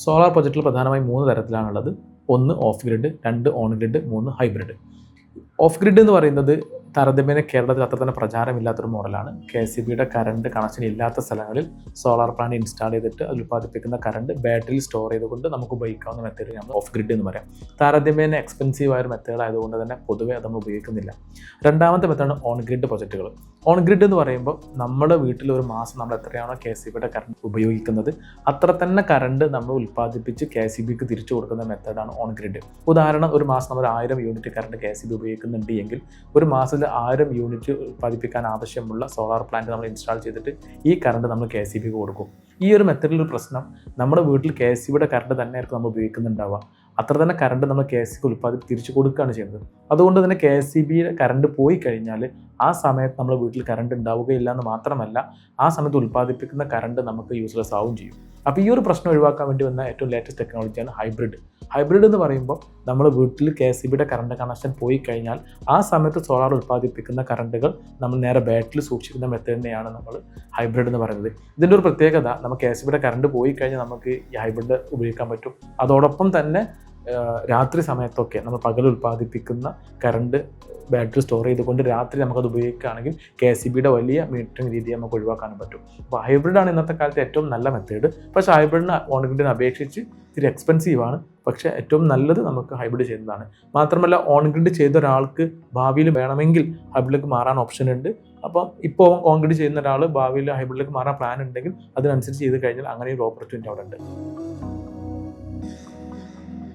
Solar പ്രൊജക്റ്റിൽ പ്രധാനമായും 3 തരത്തിലാണുള്ളത്. 1 off grid, 2 on grid, 3 hybrid. Off grid എന്ന് പറയുന്നത് താരതമ്യേന കേരളത്തിൽ അത്ര തന്നെ പ്രചാരമില്ലാത്തൊരു മോഡലാണ്. KCBയുടെ കറണ്ട് കണക്ഷൻ ഇല്ലാത്ത സ്ഥലങ്ങളിൽ സോളാർ പ്ലാന്റ് ഇൻസ്റ്റാൾ ചെയ്തിട്ട് അത് ഉൽപ്പാദിപ്പിക്കുന്ന കറണ്ട് ബാറ്ററിയിൽ സ്റ്റോർ ചെയ്തുകൊണ്ട് നമുക്ക് ഉപയോഗിക്കാവുന്ന മെത്തേഡ് നമ്മൾ ഓഫ് ഗ്രിഡ് എന്ന് പറയാം. താരതമ്യേന എക്സ്പെൻസീവ് ആയ ഒരു മെത്തേഡ് ആയതുകൊണ്ട് തന്നെ പൊതുവെ അത് നമ്മൾ ഉപയോഗിക്കുന്നില്ല. രണ്ടാമത്തെ മെത്തേഡാണ് ഓൺ ഗ്രിഡ് പ്രൊജക്റ്റുകൾ. ഓൺ ഗ്രിഡ് എന്ന് പറയുമ്പോൾ നമ്മുടെ വീട്ടിൽ ഒരു മാസം നമ്മൾ എത്രയാണോ KCBയുടെ കറണ്ട് ഉപയോഗിക്കുന്നത് അത്ര തന്നെ കറണ്ട് നമ്മൾ ഉൽപ്പാദിപ്പിച്ച് KCBക്ക് തിരിച്ചു കൊടുക്കുന്ന മെത്തേഡാണ് ഓൺ ഗ്രിഡ്. ഉദാഹരണം, ഒരു മാസം നമ്മൾ 1000 യൂണിറ്റ് കറണ്ട് KCB ഉപയോഗിക്കുന്നുണ്ട് എങ്കിൽ ഒരു മാസത്തിൽ 1000 യൂണിറ്റ് ഉൽപ്പാദിപ്പിക്കാൻ ആവശ്യമുള്ള സോളാർ പ്ലാന്റ് നമ്മൾ ഇൻസ്റ്റാൾ ചെയ്തിട്ട് ഈ കറണ്ട് നമ്മൾ KCBക്ക് കൊടുക്കും. ഈ ഒരു മെത്തേഡിലൊരു പ്രശ്നം, നമ്മുടെ വീട്ടിൽ KCBയുടെ കറണ്ട് തന്നെയായിരിക്കും നമ്മൾ ഉപയോഗിക്കുന്നുണ്ടാവുക. അത്ര തന്നെ കറണ്ട് നമ്മൾ KCBക്ക് തിരിച്ചു കൊടുക്കുകയാണ് ചെയ്യുന്നത്. അതുകൊണ്ട് തന്നെ KCBയുടെ കറണ്ട് പോയി കഴിഞ്ഞാൽ ആ സമയത്ത് നമ്മുടെ വീട്ടിൽ കറണ്ട് ഉണ്ടാവുകയില്ല എന്ന് മാത്രമല്ല, ആ സമയത്ത് ഉൽപ്പാദിപ്പിക്കുന്ന കറണ്ട് നമുക്ക് യൂസ്ലെസ് ആവുകയും ചെയ്യും. അപ്പോൾ ഈ ഒരു പ്രശ്നം ഒഴിവാക്കാൻ വേണ്ടി വന്ന ഏറ്റവും ലേറ്റസ്റ്റ് ടെക്നോളജിയാണ് ഹൈബ്രിഡ്. ഹൈബ്രിഡ് എന്ന് പറയുമ്പോൾ നമ്മൾ വീട്ടിൽ KCBയുടെ കറണ്ട് കണക്ഷൻ പോയി കഴിഞ്ഞാൽ ആ സമയത്ത് സോളാർ ഉൽപ്പാദിപ്പിക്കുന്ന കറണ്ടുകൾ നമ്മൾ നേരെ ബാറ്ററിയിൽ സൂക്ഷിക്കുന്ന മെത്തേഡിനെയാണ് നമ്മൾ ഹൈബ്രിഡ് എന്ന് പറയുന്നത്. ഇതിൻ്റെ ഒരു പ്രത്യേകത, നമുക്ക് KCBയുടെ കറണ്ട് പോയി കഴിഞ്ഞാൽ നമുക്ക് ഈ ഹൈബ്രിഡ് ഉപയോഗിക്കാൻ പറ്റും. അതോടൊപ്പം തന്നെ രാത്രി സമയത്തൊക്കെ നമ്മൾ പകൽ ഉൽപ്പാദിപ്പിക്കുന്ന കറണ്ട് ബാറ്ററി സ്റ്റോർ ചെയ്തുകൊണ്ട് രാത്രി നമുക്കത് ഉപയോഗിക്കുകയാണെങ്കിൽ KCBയുടെ വലിയ മീറ്ററിംഗ് രീതി നമുക്ക് ഒഴിവാക്കാനും പറ്റും. അപ്പോൾ ഹൈബ്രിഡാണ് ഇന്നത്തെ കാലത്ത് ഏറ്റവും നല്ല മെത്തേഡ്. പക്ഷേ ഹൈബ്രിഡിന് ഓൺ ഗ്രിഡിനെ അപേക്ഷിച്ച് ഇത്തിരി എക്സ്പെൻസീവാണ്. പക്ഷേ ഏറ്റവും നല്ലത് നമുക്ക് ഹൈബ്രിഡ് ചെയ്യുന്നതാണ്. മാത്രമല്ല, ഓൺ ഗ്രിഡ് ചെയ്ത ഒരാൾക്ക് ഭാവിയിൽ വേണമെങ്കിൽ ഹൈബ്രിഡിലേക്ക് മാറാൻ ഓപ്ഷൻ ഉണ്ട്. അപ്പം ഇപ്പോൾ ഓൺ ഗ്രിഡ് ചെയ്യുന്ന ഒരാൾ ഭാവിയിൽ ഹൈബ്രിഡിലേക്ക് മാറാൻ പ്ലാൻ ഉണ്ടെങ്കിൽ അതിനനുസരിച്ച് ചെയ്ത് കഴിഞ്ഞാൽ അങ്ങനെ ഒരു ഓപ്പർച്യൂണിറ്റി അവിടെ ഉണ്ട്.